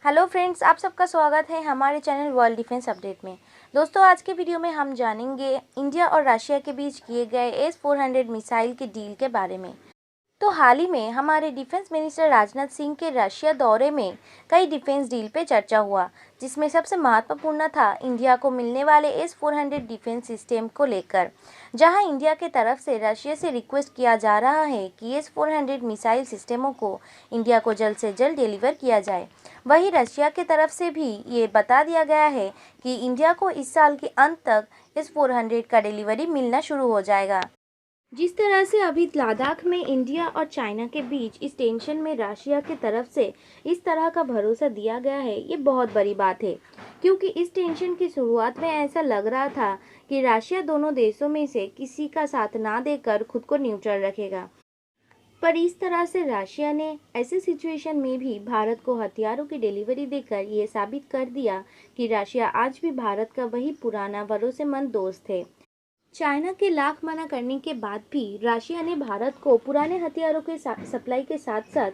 Hello friends, आप सबका स्वागत है हमारे चैनल वर्ल्ड डिफेंस अपडेट में। दोस्तों, आज के वीडियो में हम जानेंगे इंडिया और रशिया के बीच किए गए S-400 मिसाइल के डील के बारे में। तो हाल ही में हमारे डिफेंस मिनिस्टर राजनाथ सिंह के रशिया दौरे में कई डिफेंस डील पे चर्चा हुआ, जिसमें सबसे महत्वपूर्ण था इंडिया को मिलने वाले S-400 डिफेंस सिस्टम को लेकर, जहां इंडिया के तरफ से रशिया से रिक्वेस्ट किया जा रहा है कि S-400 मिसाइल सिस्टमों को इंडिया को जल्द से जल्द डिलीवर किया जाए। वहीं रशिया के तरफ से भी ये बता दिया गया है कि इंडिया को इस साल के अंत तक S-400 का डिलीवरी मिलना शुरू हो जाएगा। जिस तरह से अभी लद्दाख में इंडिया और चाइना के बीच इस टेंशन में रशिया की तरफ से इस तरह का भरोसा दिया गया है, ये बहुत बड़ी बात है, क्योंकि इस टेंशन की शुरुआत में ऐसा लग रहा था कि रशिया दोनों देशों में से किसी का साथ ना देकर खुद को न्यूट्रल रखेगा। पर इस तरह से रशिया ने ऐसे सिचुएशन में भी भारत को हथियारों की डिलीवरी देकर ये साबित कर दिया कि रशिया आज भी भारत का वही पुराना भरोसेमंद दोस्त है। चाइना के लाख मना करने के बाद भी रशिया ने भारत को पुराने हथियारों के सप्लाई के साथ साथ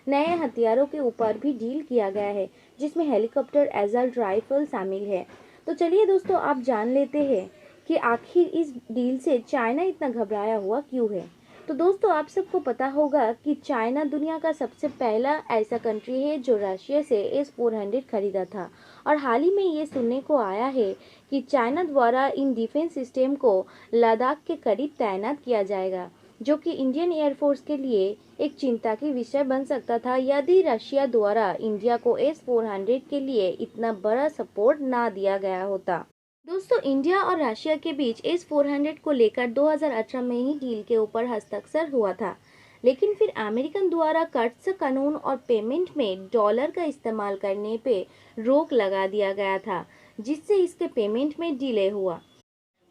नए हथियारों के ऊपर भी डील किया गया है, जिसमें हेलीकॉप्टर असॉल्ट राइफल शामिल है। तो चलिए दोस्तों, आप जान लेते हैं कि आखिर इस डील से चाइना इतना घबराया हुआ क्यों है। तो दोस्तों, आप सबको पता होगा कि चाइना दुनिया का सबसे पहला ऐसा कंट्री है जो रशिया से S-400 खरीदा था, और हाल ही में ये सुनने को आया है कि चाइना द्वारा इन डिफेंस सिस्टम को लद्दाख के करीब तैनात किया जाएगा, जो कि इंडियन एयरफोर्स के लिए एक चिंता की विषय बन सकता था यदि रशिया द्वारा इंडिया को S-400 के लिए इतना बड़ा सपोर्ट ना दिया गया होता। दोस्तों, इंडिया और रशिया के बीच S-400 को लेकर 2018 में ही डील के ऊपर हस्ताक्षर हुआ था, लेकिन फिर अमेरिकन द्वारा कट्स कानून और पेमेंट में डॉलर का इस्तेमाल करने पे रोक लगा दिया गया था, जिससे इसके पेमेंट में डिले हुआ।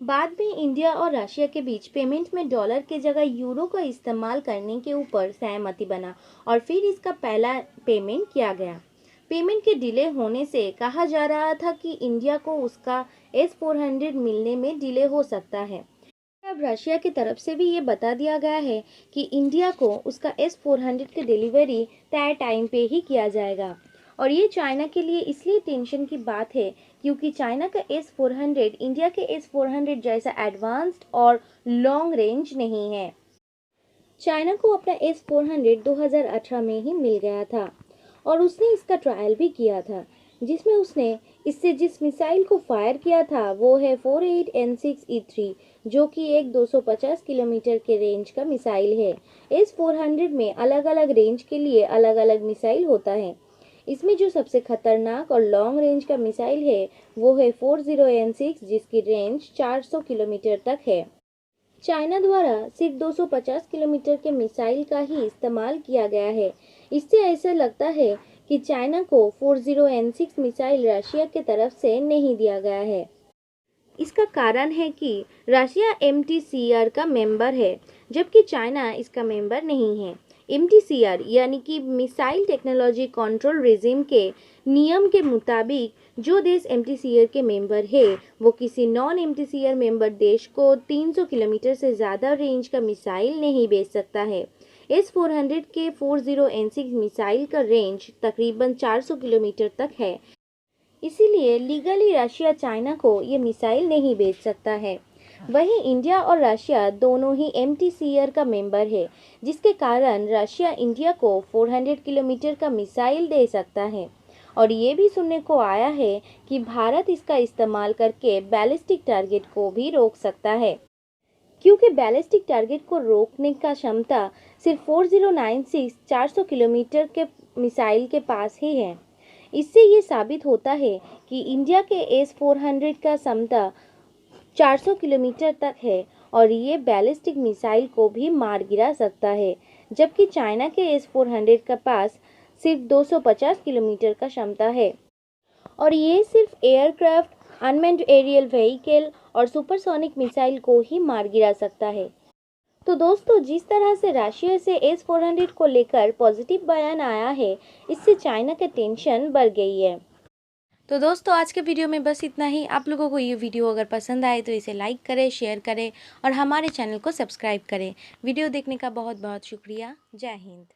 बाद में इंडिया और रशिया के बीच पेमेंट में डॉलर के जगह यूरो का इस्तेमाल करने के ऊपर सहमति बना और फिर इसका पहला पेमेंट किया गया। पेमेंट के डिले होने से कहा जा रहा था कि इंडिया को उसका S-400 मिलने में डिले हो सकता है। अब रशिया की तरफ से भी ये बता दिया गया है कि इंडिया को उसका S-400 की डिलीवरी तय टाइम पे ही किया जाएगा, और ये चाइना के लिए इसलिए टेंशन की बात है क्योंकि चाइना का S-400 इंडिया के S-400 जैसा एडवांस्ड और लॉन्ग रेंज नहीं है। चाइना को अपना S-400 2018 में ही मिल गया था और उसने इसका ट्रायल भी किया था, जिसमें उसने इससे जिस मिसाइल को फायर किया था वो है 48N6E3, जो कि एक 250 किलोमीटर के रेंज का मिसाइल है। S-400 में अलग अलग रेंज के लिए अलग अलग मिसाइल होता है। इसमें जो सबसे खतरनाक और लॉन्ग रेंज का मिसाइल है वो है 40N6, जिसकी रेंज 400 किलोमीटर तक है। चाइना द्वारा सिर्फ 250 किलोमीटर के मिसाइल का ही इस्तेमाल किया गया है। इससे ऐसा लगता है कि चाइना को 40N6 मिसाइल रशिया की तरफ से नहीं दिया गया है। इसका कारण है कि रशिया MTCR का मेंबर है, जबकि चाइना इसका मेंबर नहीं है। MTCR यानी कि मिसाइल टेक्नोलॉजी कंट्रोल रेजिम के नियम के मुताबिक जो देश MTCR के मेंबर है वो किसी नॉन MTCR मेंबर देश को 300 किलोमीटर से ज़्यादा रेंज का मिसाइल नहीं बेच सकता है। S-400 के 40N6 मिसाइल का रेंज तकरीबन 400 किलोमीटर तक है, इसीलिए लीगली रशिया चाइना को ये मिसाइल नहीं बेच सकता है। वहीं इंडिया और रशिया दोनों ही MTCR का मेंबर है, जिसके कारण रशिया इंडिया को 400 किलोमीटर का मिसाइल दे सकता है, और ये भी सुनने को आया है कि भारत इसका इस्तेमाल करके बैलिस्टिक टारगेट को भी रोक सकता है, क्योंकि बैलिस्टिक टारगेट को रोकने का क्षमता सिर्फ 4096 400 किलोमीटर के मिसाइल के पास ही है। इससे ये साबित होता है कि इंडिया के S-400 का क्षमता 400 किलोमीटर तक है और ये बैलिस्टिक मिसाइल को भी मार गिरा सकता है, जबकि चाइना के S-400 का पास सिर्फ 250 किलोमीटर का क्षमता है, और ये सिर्फ एयरक्राफ्ट, अनमैन्ड एरियल व्हीकल और सुपरसोनिक मिसाइल को ही मार गिरा सकता है। तो दोस्तों, जिस तरह से रशिया से S-400 को लेकर पॉजिटिव बयान आया है, इससे चाइना का टेंशन बढ़ गई है। तो दोस्तों, आज के वीडियो में बस इतना ही। आप लोगों को ये वीडियो अगर पसंद आए तो इसे लाइक करें, शेयर करें और हमारे चैनल को सब्सक्राइब करें। वीडियो देखने का बहुत बहुत शुक्रिया। जय हिंद।